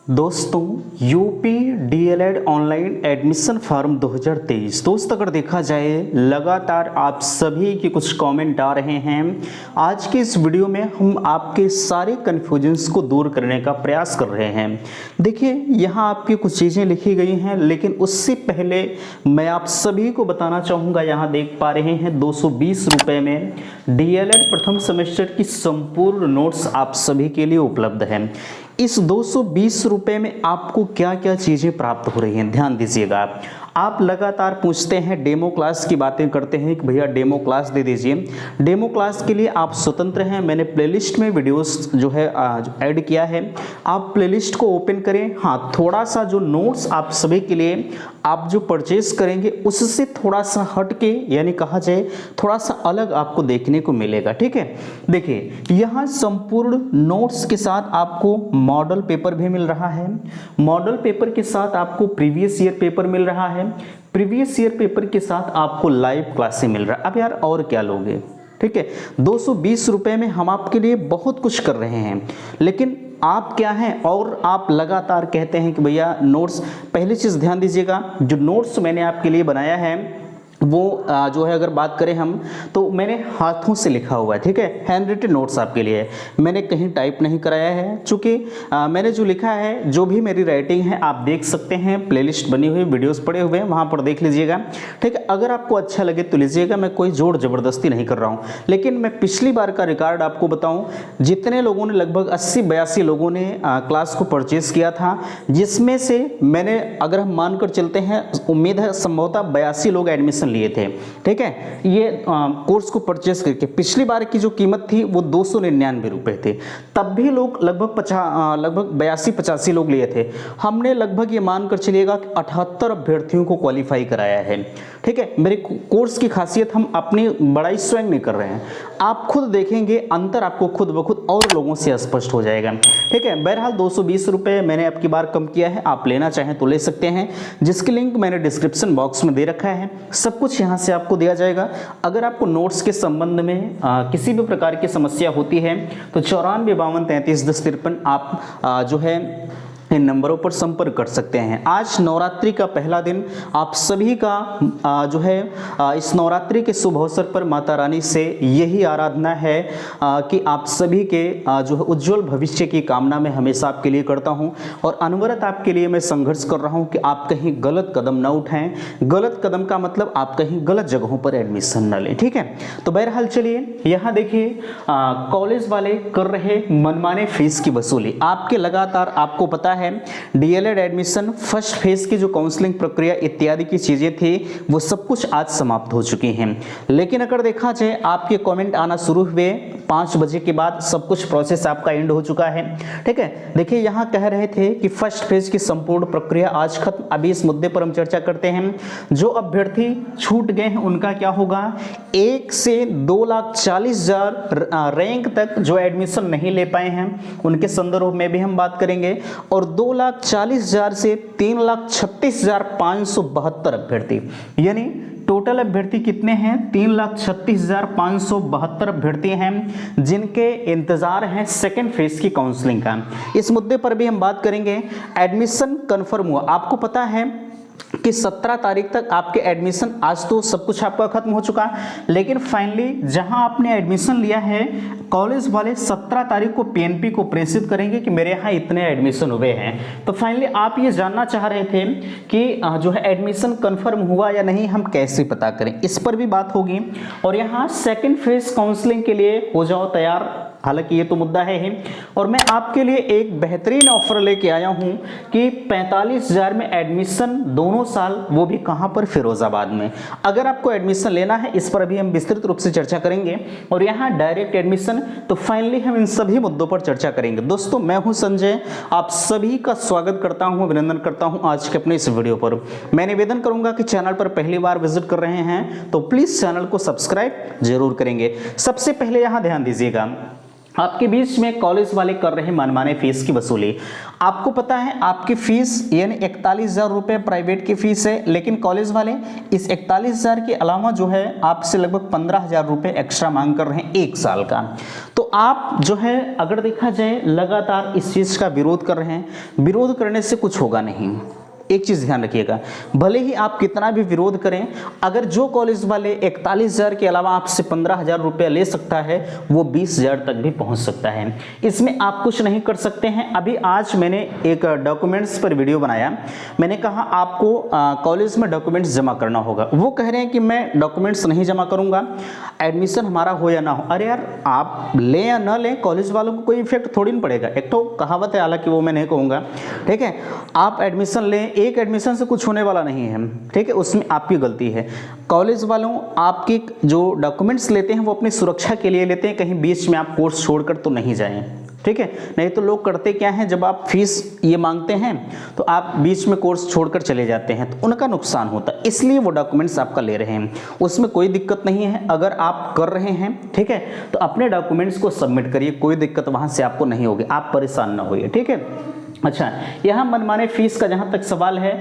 दोस्तों UP DElEd online admission form 2023 दोस्त अगर देखा जाए लगातार आप सभी के कुछ कमेंट आ रहे हैं। आज के इस वीडियो में हम आपके सारे कन्फ्यूजन्स को दूर करने का प्रयास कर रहे हैं। देखिए यहाँ आपकी कुछ चीज़ें लिखी गई हैं, लेकिन उससे पहले मैं आप सभी को बताना चाहूँगा, यहाँ देख पा रहे हैं 220 रुपये में डीएलएड प्रथम सेमेस्टर की संपूर्ण नोट्स आप सभी के लिए उपलब्ध हैं। इस 220 रुपये में आपको क्या क्या चीज़ें प्राप्त हो रही हैं, ध्यान दीजिएगा। आप लगातार पूछते हैं, डेमो क्लास की बातें करते हैं कि भैया डेमो क्लास दे दीजिए। डेमो क्लास के लिए आप स्वतंत्र हैं। मैंने प्लेलिस्ट में वीडियोस जो है ऐड किया है, आप प्लेलिस्ट को ओपन करें। हाँ, थोड़ा सा जो नोट्स आप सभी के लिए आप जो परचेज करेंगे उससे थोड़ा सा हट के, यानी कहा जाए थोड़ा सा अलग आपको देखने को मिलेगा। ठीक है, देखिए यहाँ संपूर्ण नोट्स के साथ आपको मॉडल पेपर भी मिल रहा है। मॉडल पेपर के साथ आपको प्रीवियस ईयर पेपर मिल रहा है। प्रीवियस ईयर पेपर के साथ आपको लाइव क्लासें मिल रहा है। अब यार और क्या लोगे। ठीक है, 220 रुपये में हम आपके लिए बहुत कुछ कर रहे हैं, लेकिन आप क्या हैं और आप लगातार कहते हैं कि भैया नोट्स। पहली चीज़ ध्यान दीजिएगा, जो नोट्स मैंने आपके लिए बनाया है वो जो है, अगर बात करें हम तो मैंने हाथों से लिखा हुआ है। ठीक है, हैंड रिटन नोट्स आपके लिए, मैंने कहीं टाइप नहीं कराया है। चूँकि मैंने जो लिखा है, जो भी मेरी राइटिंग है, आप देख सकते हैं, प्लेलिस्ट बनी हुई, वीडियोस पड़े हुए हैं, वहाँ पर देख लीजिएगा। ठीक है, अगर आपको अच्छा लगे तो लीजिएगा, मैं कोई जोर ज़बरदस्ती नहीं कर रहा हूँ। लेकिन मैं पिछली बार का रिकॉर्ड आपको बताऊँ, जितने लोगों ने, लगभग 80-82 लोगों ने क्लास को परचेज़ किया था, जिसमें से मैंने, अगर हम मानकर चलते हैं, उम्मीद है संभवतः 82 लोग एडमिशन लिए थे। ठीक है, ये कोर्स को परचेस करके पिछली बार की जो कीमत थी वो 299 रुपये थे। तब भी लोग लगभग 82-85 लोग लिए थे। हमने लगभग ये मानकर चलिएगा कि 78 अभ्यर्थियों को क्वालिफाई कराया है। ठीक है, मेरे कोर्स की खासियत, हम अपनी बड़ाई स्वयं नहीं कर रहे हैं, आप खुद देखेंगे अंतर आपको खुद ब खुद और लोगों से स्पष्ट हो जाएगा। ठीक है, बहरहाल 220 रुपये मैंने अब की बार कम किया है, आप लेना चाहें तो ले सकते हैं, जिसकी लिंक मैंने डिस्क्रिप्शन बॉक्स में दे रखा है। सब कुछ यहाँ से आपको दिया जाएगा। अगर आपको नोट्स के संबंध में किसी भी प्रकार की समस्या होती है तो 94 52 33 10 53 आप जो है इन नंबरों पर संपर्क कर सकते हैं। आज नवरात्रि का पहला दिन, आप सभी का जो है इस नवरात्रि के शुभ अवसर पर माता रानी से यही आराधना है कि आप सभी के जो है उज्जवल भविष्य की कामना मैं हमेशा आपके लिए करता हूं, और अनवरत आपके लिए मैं संघर्ष कर रहा हूं कि आप कहीं गलत कदम न उठाएं। गलत कदम का मतलब आप कहीं गलत जगहों पर एडमिशन न लें। ठीक है, तो बहरहाल चलिए यहाँ देखिए, कॉलेज वाले कर रहे मनमाने फीस की वसूली। आपके लगातार, आपको पता है डीएलएड एडमिशन फर्स्ट फेज की जो काउंसलिंग प्रक्रिया इत्यादि की चीजें थी वो सब कुछ आज समाप्त हो चुकी हैं। लेकिन अगर देखा जाए, आपके कमेंट आना शुरू हुए 5 बजे के बाद, सब कुछ प्रोसेस आपका एंड हो चुका है। ठीक है, देखिए यहाँ कह रहे थे कि फर्स्ट फेज की संपूर्ण प्रक्रिया आज खत्म। अभी इस मुद्दे पर हम चर्चा करते हैं। जो अभ्यर्थी छूट गए हैं उनका क्या होगा। 1 से 2,40,000 रैंक तक जो एडमिशन नहीं ले पाए हैं उनके संदर्भ में भी हम बात करेंगे, और 2,40,000 से 3,36,572 अभ्यर्थी, यानी टोटल अभ्यर्थी कितने हैं, 3,36,572 अभ्यर्थी हैं जिनके इंतजार है सेकेंड फेज की काउंसलिंग का। इस मुद्दे पर भी हम बात करेंगे। एडमिशन कंफर्म हुआ, आपको पता है कि 17 तारीख तक आपके एडमिशन, आज तो सब कुछ आपका खत्म हो चुका, लेकिन फाइनली जहां आपने एडमिशन लिया है, कॉलेज वाले 17 तारीख को पीएनपी को प्रेषित करेंगे कि मेरे यहाँ इतने एडमिशन हुए हैं। तो फाइनली आप ये जानना चाह रहे थे कि जो है एडमिशन कंफर्म हुआ या नहीं, हम कैसे पता करें, इस पर भी बात होगी। और यहाँ सेकेंड फेज काउंसलिंग के लिए हो जाओ तैयार, हालांकि ये तो मुद्दा है ही। और मैं आपके लिए एक बेहतरीन ऑफर लेके आया हूं कि 45,000 में एडमिशन दोनों साल, वो भी कहां पर, फिरोजाबाद में। अगर आपको एडमिशन लेना है, इस पर अभी हम विस्तृत रूप से चर्चा करेंगे, और यहां डायरेक्ट एडमिशन, तो फाइनली हम इन सभी मुद्दों पर चर्चा करेंगे। दोस्तों, मैं हूं संजय, आप सभी का स्वागत करता हूं, अभिनंदन करता हूं आज के अपने इस वीडियो पर। मैं निवेदन करूंगा कि चैनल पर पहली बार विजिट कर रहे हैं तो प्लीज चैनल को सब्सक्राइब जरूर करेंगे। सबसे पहले यहां ध्यान दीजिएगा, आपके बीच में कॉलेज वाले कर रहे हैं मनमाने फीस की वसूली। आपको पता है आपकी फीस यानी 41,000 रुपये प्राइवेट की फीस है, लेकिन कॉलेज वाले इस 41,000 के अलावा जो है आपसे लगभग 15,000 रुपये एक्स्ट्रा मांग कर रहे हैं 1 साल का। तो आप जो है अगर देखा जाए लगातार इस चीज़ का विरोध कर रहे हैं, विरोध करने से कुछ होगा नहीं। एक चीज़ ध्यान रखिएगा, भले ही आप कितना भी विरोध करें, अगर जो कॉलेज वाले 41,000 के अलावा आपसे 15,000 रुपया ले सकता है वो 20,000 तक भी पहुंच सकता है। इसमें आप कुछ नहीं कर सकते हैं। अभी आज मैंने एक डॉक्यूमेंट्स पर वीडियो बनाया, मैंने कहा आपको कॉलेज में डॉक्यूमेंट्स जमा करना होगा। वो कह रहे हैं कि मैं डॉक्यूमेंट्स नहीं जमा करूँगा, एडमिशन हमारा हो या ना हो। अरे यार, आप लें या ना लें, कॉलेज वालों को कोई इफेक्ट थोड़ी ना पड़ेगा। एक तो कहावत है, हालांकि वो मैं नहीं कहूँगा, ठीक है। आप एडमिशन लें, एक एडमिशन से कुछ होने वाला नहीं है, ठीक है, उसमें आपकी गलती है। कॉलेज वालों आपके जो डॉक्यूमेंट्स लेते हैं वो अपनी सुरक्षा के लिए लेते हैं, कहीं बीच में आप कोर्स छोड़कर तो नहीं जाएं, ठीक है। नहीं तो लोग करते क्या हैं, जब आप फीस ये मांगते हैं तो आप बीच में कोर्स छोड़कर चले जाते हैं, तो उनका नुकसान होता है। इसलिए वो डॉक्यूमेंट्स आपका ले रहे हैं, उसमें कोई दिक्कत नहीं है। अगर आप कर रहे हैं, ठीक है, तो अपने डॉक्यूमेंट्स को सबमिट करिए, कोई दिक्कत वहाँ से आपको नहीं होगी, आप परेशान ना होइए, ठीक है। अच्छा, यहाँ मनमाने फीस का जहाँ तक सवाल है,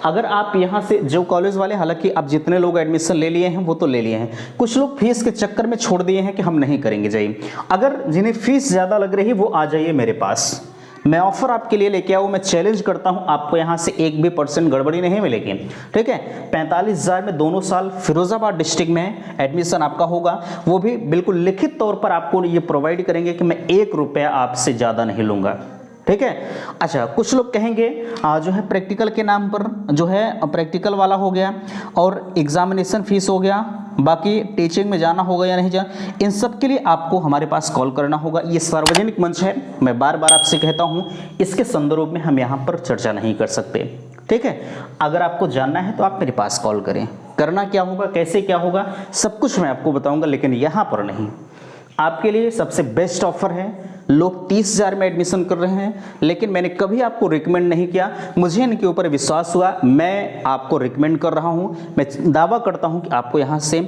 अगर आप यहाँ से जो कॉलेज वाले, हालांकि आप जितने लोग एडमिशन ले लिए हैं वो तो ले लिए हैं, कुछ लोग फीस के चक्कर में छोड़ दिए हैं कि हम नहीं करेंगे। जाइए, अगर जिन्हें फीस ज़्यादा लग रही वो आ जाइए मेरे पास, मैं ऑफर आपके लिए लेके आऊँ। मैं चैलेंज करता हूँ, आपको यहाँ से 1 भी % गड़बड़ी नहीं मिलेगी, ठीक है। 45,000 में दोनों साल फिरोजाबाद डिस्ट्रिक्ट में एडमिशन आपका होगा, वो भी बिल्कुल लिखित तौर पर आपको ये प्रोवाइड करेंगे कि मैं 1 रुपया आपसे ज़्यादा नहीं लूँगा, ठीक है। अच्छा, कुछ लोग कहेंगे जो है प्रैक्टिकल के नाम पर जो है प्रैक्टिकल वाला हो गया और एग्जामिनेशन फीस हो गया, बाकी टीचिंग में जाना होगा या नहीं जाना, इन सब के लिए आपको हमारे पास कॉल करना होगा। ये सार्वजनिक मंच है, मैं बार बार आपसे कहता हूँ, इसके संदर्भ में हम यहाँ पर चर्चा नहीं कर सकते, ठीक है। अगर आपको जानना है तो आप मेरे पास कॉल करें, करना क्या होगा, कैसे क्या होगा, सब कुछ मैं आपको बताऊँगा, लेकिन यहाँ पर नहीं। आपके लिए सबसे बेस्ट ऑफर है। लोग 30,000 में एडमिशन कर रहे हैं, लेकिन मैंने कभी आपको रिकमेंड नहीं किया, मुझे इनके ऊपर विश्वास हुआ, मैं आपको रिकमेंड कर रहा हूं। मैं दावा करता हूं कि आपको यहां से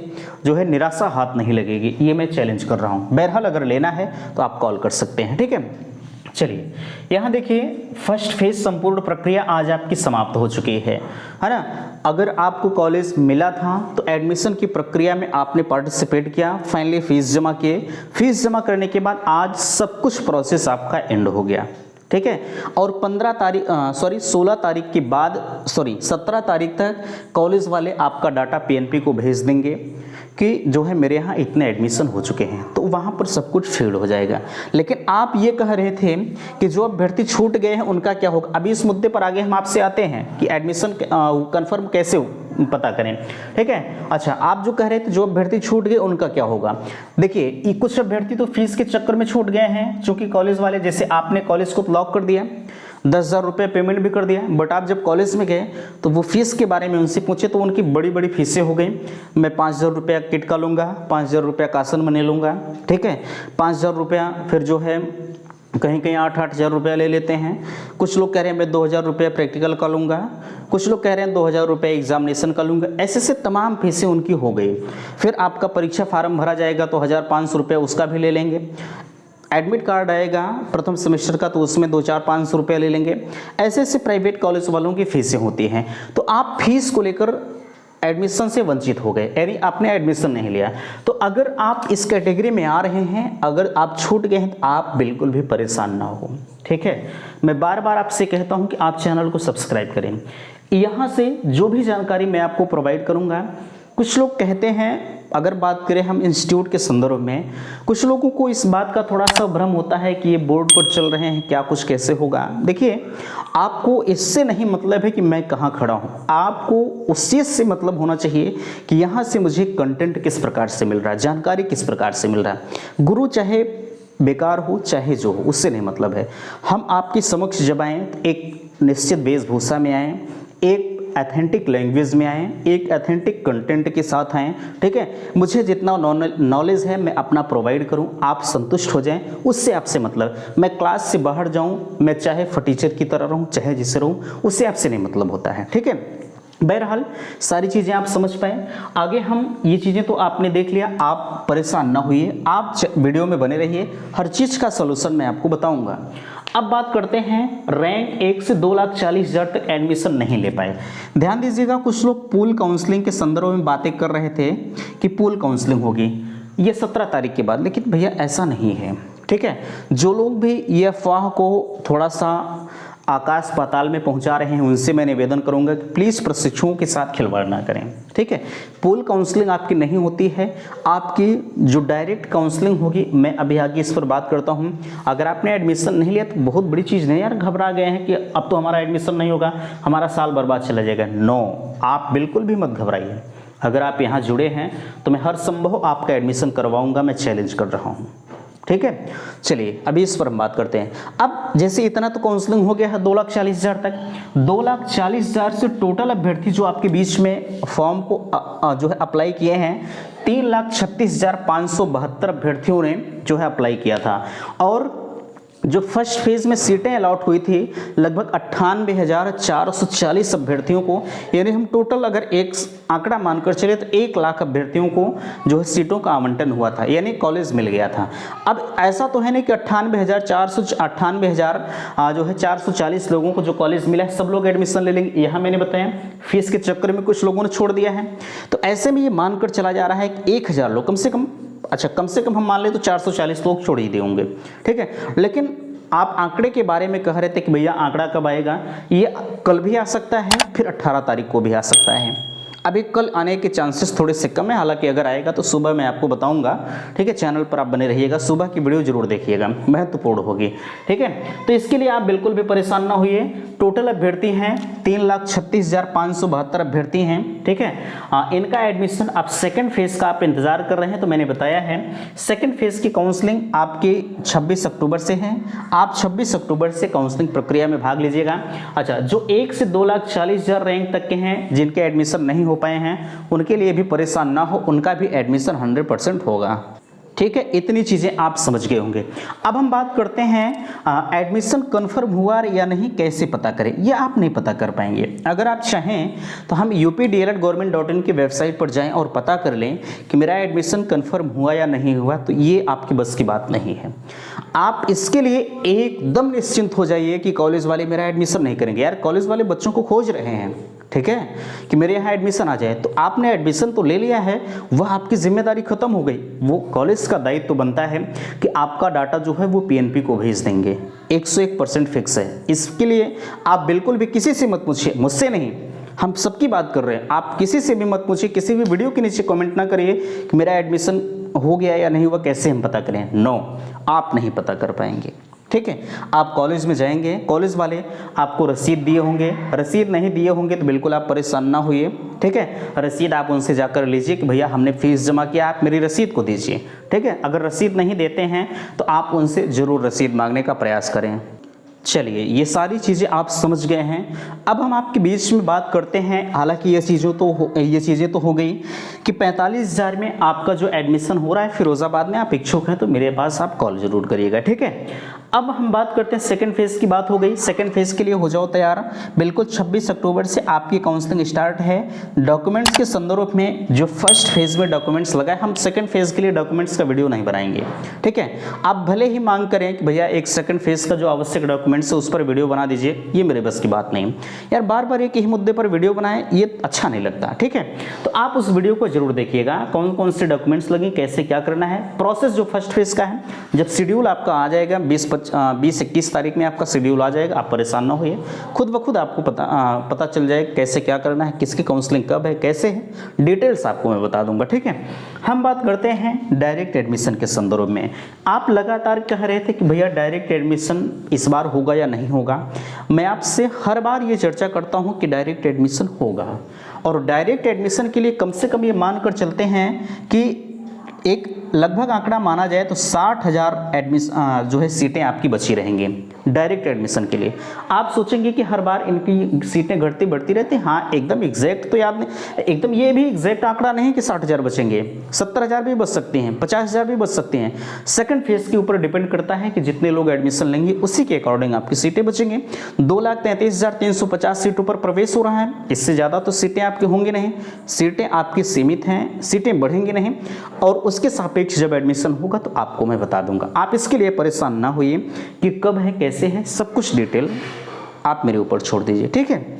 जो है निराशा हाथ नहीं लगेगी, ये मैं चैलेंज कर रहा हूं। बहरहाल अगर लेना है तो आप कॉल कर सकते हैं, ठीक है। चलिए, यहाँ देखिए, फर्स्ट फेज संपूर्ण प्रक्रिया आज आपकी समाप्त हो चुकी है ना। अगर आपको कॉलेज मिला था तो एडमिशन की प्रक्रिया में आपने पार्टिसिपेट किया, फाइनली फीस जमा किए, फीस जमा करने के बाद आज सब कुछ प्रोसेस आपका एंड हो गया, ठीक है। और 16 तारीख के बाद 17 तारीख तक कॉलेज वाले आपका डाटा पीएनपी को भेज देंगे कि जो है मेरे यहाँ इतने एडमिशन हो चुके हैं, तो वहाँ पर सब कुछ फीड हो जाएगा। लेकिन आप ये कह रहे थे कि जो अभ्यर्थी छूट गए हैं उनका क्या होगा। अभी इस मुद्दे पर आगे हम आपसे आते हैं कि एडमिशन कंफर्म कैसे पता करें, ठीक है। अच्छा, आप जो कह रहे थे जो अभ्यर्थी छूट गए उनका क्या होगा। देखिए, कुछ अभ्यर्थी तो फीस के चक्कर में छूट गए हैं, चूंकि कॉलेज वाले, जैसे आपने कॉलेज को ब्लॉक कर दिया, 10,000 रुपये पेमेंट भी कर दिया, बट आप जब कॉलेज में गए तो वो फीस के बारे में उनसे पूछे तो उनकी बड़ी बड़ी फीसें हो गई। मैं 5,000 रुपया किट का लूँगा, 5,000 रुपया कासन मने लूँगा, ठीक है, 5,000 रुपया फिर जो है कहीं 8,000 रुपया ले लेते हैं। कुछ लोग कह रहे हैं मैं 2,000 रुपया प्रैक्टिकल का लूँगा, कुछ लोग कह रहे हैं 2,000 रुपया एग्जामिनेशन का लूँगा। ऐसे से तमाम फीसें उनकी हो गई। फिर आपका परीक्षा फार्म भरा जाएगा तो 1,500 रुपया उसका भी ले लेंगे। एडमिट कार्ड आएगा प्रथम सेमेस्टर का तो उसमें 200-500 रुपया ले लेंगे। ऐसे ऐसे प्राइवेट कॉलेज वालों की फीसें होती हैं। तो आप फीस को लेकर एडमिशन से वंचित हो गए, यानी आपने एडमिशन नहीं लिया। तो अगर आप इस कैटेगरी में आ रहे हैं, अगर आप छूट गए हैं, तो आप बिल्कुल भी परेशान ना हो, ठीक है। मैं बार बार आपसे कहता हूं कि आप चैनल को सब्सक्राइब करें। यहाँ से जो भी जानकारी मैं आपको प्रोवाइड करूँगा, कुछ लोग कहते हैं, अगर बात करें हम इंस्टीट्यूट के संदर्भ में, कुछ लोगों को इस बात का थोड़ा सा भ्रम होता है कि ये बोर्ड पर चल रहे हैं, क्या कुछ कैसे होगा। देखिए, आपको इससे नहीं मतलब है कि मैं कहाँ खड़ा हूँ, आपको उस चीज़ से मतलब होना चाहिए कि यहाँ से मुझे कंटेंट किस प्रकार से मिल रहा है, जानकारी किस प्रकार से मिल रहा है। गुरु चाहे बेकार हो चाहे जो हो, उससे नहीं मतलब है। हम आपके समक्ष जब आएँ तो एक निश्चित वेशभूषा में आएँ, एक एथेंटिक लैंग्वेज में आएँ, एक एथेंटिक कंटेंट के साथ आएँ, ठीक है। मुझे जितना नॉलेज है मैं अपना प्रोवाइड करूं, आप संतुष्ट हो जाएं, उससे आपसे मतलब। मैं क्लास से बाहर जाऊं, मैं चाहे फटीचर की तरह रहूं, चाहे जिससे रहूं, उससे आपसे नहीं मतलब होता है, ठीक है। बहरहाल सारी चीज़ें आप समझ पाए। आगे हम ये चीज़ें तो आपने देख लिया, आप परेशान ना होइए, आप वीडियो में बने रहिए, हर चीज़ का सलूशन मैं आपको बताऊंगा। अब बात करते हैं रैंक 1 से 2,40,000 तक एडमिशन नहीं ले पाए। ध्यान दीजिएगा, कुछ लोग पूल काउंसलिंग के संदर्भ में बातें कर रहे थे कि पूल काउंसलिंग होगी ये 17 तारीख के बाद, लेकिन भैया ऐसा नहीं है। ठीक है, जो लोग भी ये अफवाह को थोड़ा सा आकाश पाताल में पहुंचा रहे हैं उनसे मैं निवेदन करूंगा कि प्लीज़ प्रशिक्षुओं के साथ खिलवाड़ ना करें। ठीक है, पूल काउंसलिंग आपकी नहीं होती है, आपकी जो डायरेक्ट काउंसलिंग होगी, मैं अभी आगे इस पर बात करता हूं। अगर आपने एडमिशन नहीं लिया तो बहुत बड़ी चीज़ नहीं यार, घबरा गए हैं कि अब तो हमारा एडमिशन नहीं होगा, हमारा साल बर्बाद चला जाएगा। नो, आप बिल्कुल भी मत घबराइए। अगर आप यहाँ जुड़े हैं तो मैं हर संभव आपका एडमिशन करवाऊंगा, मैं चैलेंज कर रहा हूँ। ठीक है, चलिए अभी इस पर हम बात करते हैं। अब जैसे इतना तो काउंसलिंग हो गया है 2,40,000 तक, 2,40,000 से टोटल अभ्यर्थी जो आपके बीच में फॉर्म को जो है अप्लाई किए हैं, 3,36,572 अभ्यर्थियों ने जो है अप्लाई किया था। और जो फर्स्ट फेज में सीटें अलॉट हुई थी लगभग 98,440 अभ्यर्थियों को, यानी हम टोटल अगर एक आंकड़ा मानकर चले तो 1 लाख अभ्यर्थियों को जो है सीटों का आवंटन हुआ था, यानी कॉलेज मिल गया था। अब ऐसा तो है नहीं कि 98,440 लोगों को जो कॉलेज मिला है सब लोग एडमिशन ले लेंगे। यहाँ मैंने बताया फीस के चक्कर में कुछ लोगों ने छोड़ दिया है, तो ऐसे में ये मानकर चला जा रहा है कि 1,000 लोग कम से कम, अच्छा कम से कम हम मान ले तो 440 लोग छोड़ ही देंगे। ठीक है, लेकिन आप आंकड़े के बारे में कह रहे थे कि भैया आंकड़ा कब आएगा, ये कल भी आ सकता है, फिर 18 तारीख को भी आ सकता है। अभी कल आने के चांसेस थोड़े से कम है, हालांकि अगर आएगा तो सुबह मैं आपको बताऊंगा। ठीक है, चैनल पर आप बने रहिएगा, सुबह की वीडियो जरूर देखिएगा, महत्वपूर्ण होगी। ठीक है, तो इसके लिए आप बिल्कुल भी परेशान ना होइए। टोटल अभ्यर्थी हैं 3,36,572 अभ्यर्थी हैं। ठीक है, इनका एडमिशन आप सेकेंड फेज का आप इंतजार कर रहे हैं, तो मैंने बताया है सेकेंड फेज की काउंसलिंग आपकी 26 अक्टूबर से है। आप 26 अक्टूबर से काउंसलिंग प्रक्रिया में भाग लीजिएगा। अच्छा, जो 1 से 2,40,000 रैंक तक के हैं जिनके एडमिशन नहीं हो पाए हैं, उनके लिए भी परेशान ना हो, उनका भी एडमिशन 100% होगा। ठीक है, इतनी चीज़ें आप समझ गए होंगे। अब हम बात करते हैं एडमिशन कंफर्म हुआ या नहीं, कैसे पता करें। ये आप नहीं पता कर पाएंगे। अगर आप चाहें तो हम updled.government.in की वेबसाइट पर जाएं और पता कर लें कि मेरा एडमिशन कंफर्म हुआ या नहीं हुआ, तो ये आपकी बस की बात नहीं है। आप इसके लिए एकदम निश्चिंत हो जाइए कि कॉलेज वाले मेरा एडमिशन नहीं करेंगे। यार कॉलेज वाले बच्चों को खोज रहे हैं, ठीक है, कि मेरे यहाँ एडमिशन आ जाए, तो आपने एडमिशन तो ले लिया है, वह आपकी जिम्मेदारी खत्म हो गई। वो कॉलेज का दायित्व तो बनता है कि आपका डाटा जो है वो PNP को भेज देंगे, 101% फिक्स है। इसके लिए आप बिल्कुल भी किसी से मत पूछिए, मुझसे नहीं, हम सबकी बात कर रहे हैं। आप किसी से भी मत पूछिए, किसी भी वीडियो के नीचे कमेंट ना करिए कि मेरा एडमिशन हो गया या नहीं हुआ, कैसे हम पता करें। नो, आप नहीं पता कर पाएंगे। ठीक है, आप कॉलेज में जाएंगे, कॉलेज वाले आपको रसीद दिए होंगे, रसीद नहीं दिए होंगे तो बिल्कुल आप परेशान ना होइए। ठीक है, रसीद आप उनसे जाकर लीजिए कि भैया हमने फीस जमा किया, आप मेरी रसीद को दीजिए। ठीक है, अगर रसीद नहीं देते हैं तो आप उनसे ज़रूर रसीद मांगने का प्रयास करें। चलिए, ये सारी चीज़ें आप समझ गए हैं। अब हम आपके बीच में बात करते हैं, हालांकि ये चीज़ें तो हो गई कि 45,000 में आपका जो एडमिशन हो रहा है फिरोज़ाबाद में, आप इच्छुक हैं तो मेरे पास आप कॉल जरूर करिएगा। ठीक है, अब हम बात करते हैं सेकंड फेज़ की। बात हो गई, सेकंड फेज़ के लिए हो जाओ तैयार। बिल्कुल 26 अक्टूबर से आपकी काउंसलिंग स्टार्ट है। डॉक्यूमेंट्स के संदर्भ में जो फर्स्ट फेज़ में डॉक्यूमेंट्स लगाए, हम सेकंड फेज़ के लिए डॉक्यूमेंट्स का वीडियो नहीं बनाएंगे। ठीक है, आप भले ही मांग करें कि भैया एक सेकंड फेज़ का जो आवश्यक डॉक्यूमेंट्स है उस पर वीडियो बना दीजिए, ये मेरे बस की बात नहीं यार। बार बार एक ही मुद्दे पर वीडियो बनाएं, ये अच्छा नहीं लगता। ठीक है, तो आप उस वीडियो को जरूर देखिएगा, कौन कौन से डॉक्यूमेंट्स लगे, कैसे क्या करना है, प्रोसेस जो फर्स्ट फेज़ का है। जब शेड्यूल आपका आ जाएगा 20-21 तारीख में आपका शेड्यूल आ जाएगा, आप परेशान ना होइए, खुद ब खुद आपको पता चल जाएगा कैसे क्या करना है, किसकी काउंसलिंग कब है, कैसे है, डिटेल्स आपको मैं बता दूंगा। ठीक है, हम बात करते हैं डायरेक्ट एडमिशन के संदर्भ में। आप लगातार कह रहे थे कि भैया डायरेक्ट एडमिशन इस बार होगा या नहीं होगा। मैं आपसे हर बार ये चर्चा करता हूँ कि डायरेक्ट एडमिशन होगा, और डायरेक्ट एडमिशन के लिए कम से कम ये मान कर चलते हैं कि एक लगभग आंकड़ा माना जाए तो 60,000 एडमिशन जो है सीटें आपकी बची रहेंगी डायरेक्ट एडमिशन के लिए। आप सोचेंगे कि हर बार इनकी सीटें घटती बढ़ती रहती, हाँ एकदम एग्जैक्ट तो याद नहीं, एकदम ये भी एग्जैक्ट आंकड़ा नहीं कि 60,000 बचेंगे, 70,000 भी बच सकती हैं, 50,000 भी बच सकती हैं। सेकंड फेज के ऊपर डिपेंड करता है कि जितने लोग एडमिशन लेंगे उसी के अकॉर्डिंग आपकी सीटें बचेंगे। 2,33,350 सीटों पर प्रवेश हो रहा है, इससे ज़्यादा तो सीटें आपकी होंगी नहीं, सीटें आपकी सीमित हैं, सीटें बढ़ेंगी नहीं, और उसके सापेक्ष जब एडमिशन होगा तो आपको मैं बता दूंगा। आप इसके लिए परेशान ना होइए कि कब है कैसे है, सब कुछ डिटेल आप मेरे ऊपर छोड़ दीजिए, ठीक है।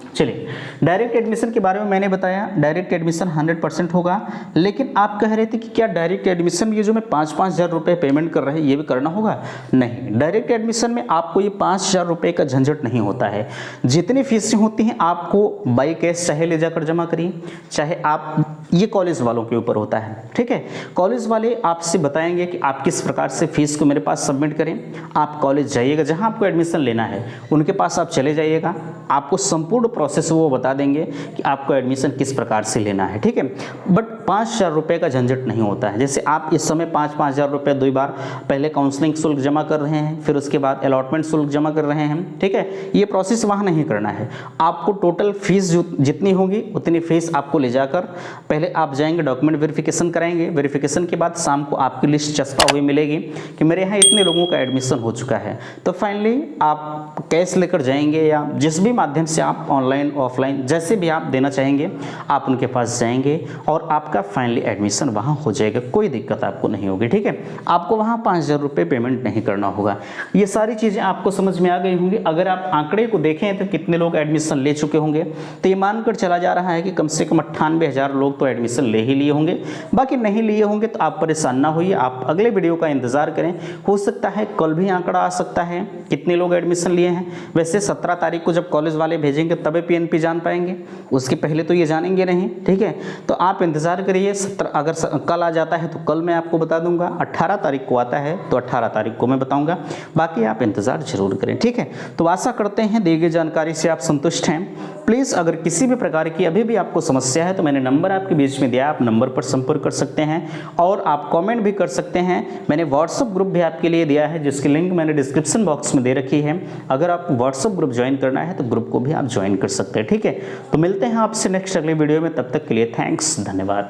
चलिए, डायरेक्ट एडमिशन के बारे में मैंने बताया, डायरेक्ट एडमिशन 100% होगा। लेकिन आप कह रहे थे कि क्या डायरेक्ट एडमिशन ये जो मैं 5-5 हज़ार रुपये पेमेंट कर रहे हैं ये भी करना होगा? नहीं, डायरेक्ट एडमिशन में आपको ये 5,000 रुपये का झंझट नहीं होता है। जितनी फीसें होती हैं आपको बाई कैश चाहे ले जाकर जमा करिए, चाहे आप, ये कॉलेज वालों के ऊपर होता है, ठीक है। कॉलेज वाले आपसे बताएंगे कि आप किस प्रकार से फीस को मेरे पास सबमिट करें। आप कॉलेज जाइएगा, जहाँ आपको एडमिशन लेना है उनके पास आप चले जाइएगा, आपको संपूर्ण प्रोसेस वो बता देंगे कि आपको एडमिशन किस प्रकार से लेना है, ठीक है। बट 5,000 रुपये का झंझट नहीं होता है। जैसे आप इस समय 5-5 हज़ार रुपये 2 बार पहले काउंसलिंग शुल्क जमा कर रहे हैं, फिर उसके बाद अलॉटमेंट शुल्क जमा कर रहे हैं, ठीक है। ये प्रोसेस वहाँ नहीं करना है। आपको टोटल फीस जितनी होगी उतनी फीस आपको ले जाकर पहले आप जाएंगे, डॉक्यूमेंट वेरिफिकेशन कराएंगे, वेरिफिकेशन के बाद शाम को आपकी लिस्ट चस्पा हुई मिलेगी कि मेरे यहाँ इतने लोगों का एडमिशन हो चुका है। तो फाइनली आप कैश लेकर जाएंगे या जिस भी माध्यम से आप ऑनलाइन ऑफलाइन जैसे भी आप देना चाहेंगे आप उनके पास जाएंगे और आपका फाइनली एडमिशन वहाँ हो जाएगा, कोई दिक्कत आपको नहीं होगी, ठीक है। आपको वहाँ 5,000 रुपये पेमेंट नहीं करना होगा। ये सारी चीज़ें आपको समझ में आ गई होंगी। अगर आप आंकड़े को देखें तो कितने लोग एडमिशन ले चुके होंगे, तो ये मानकर चला जा रहा है कि कम से कम 98,000 लोग तो एडमिशन ले ही लिए होंगे। बाकी नहीं लिए होंगे तो आप परेशान ना होइए, आप अगले वीडियो का इंतजार करें। हो सकता है कल भी आंकड़ा आ सकता है कितने लोग एडमिशन लिए हैं। वैसे 17 तारीख को जब कॉलेज वाले भेजेंगे तभी PNP जान पाएंगे, उसके पहले तो ये जानेंगे नहीं, ठीक है। तो आप इंतजार करिए। 17 अगर कल आ जाता है तो कल मैं आपको बता दूंगा, 18 तारीख को आता है तो 18 तारीख को मैं बताऊंगा। बाकी आप इंतजार जरूर करें, ठीक है। तो आशा करते हैं दी गई जानकारी से आप संतुष्ट हैं। प्लीज़ अगर किसी भी प्रकार की अभी भी आपको समस्या है तो मैंने नंबर आपके बीच में दिया, आप नंबर पर संपर्क कर सकते हैं और आप कमेंट भी कर सकते हैं। मैंने व्हाट्सएप ग्रुप भी आपके लिए दिया है जिसकी लिंक मैंने डिस्क्रिप्शन बॉक्स में दे रखी है। अगर आपको व्हाट्सएप ग्रुप ज्वाइन करना है तो ग्रुप को भी आप ज्वाइन कर सकते हैं, ठीक है। तो मिलते हैं आपसे नेक्स्ट अगले वीडियो में, तब तक के लिए थैंक्स, धन्यवाद।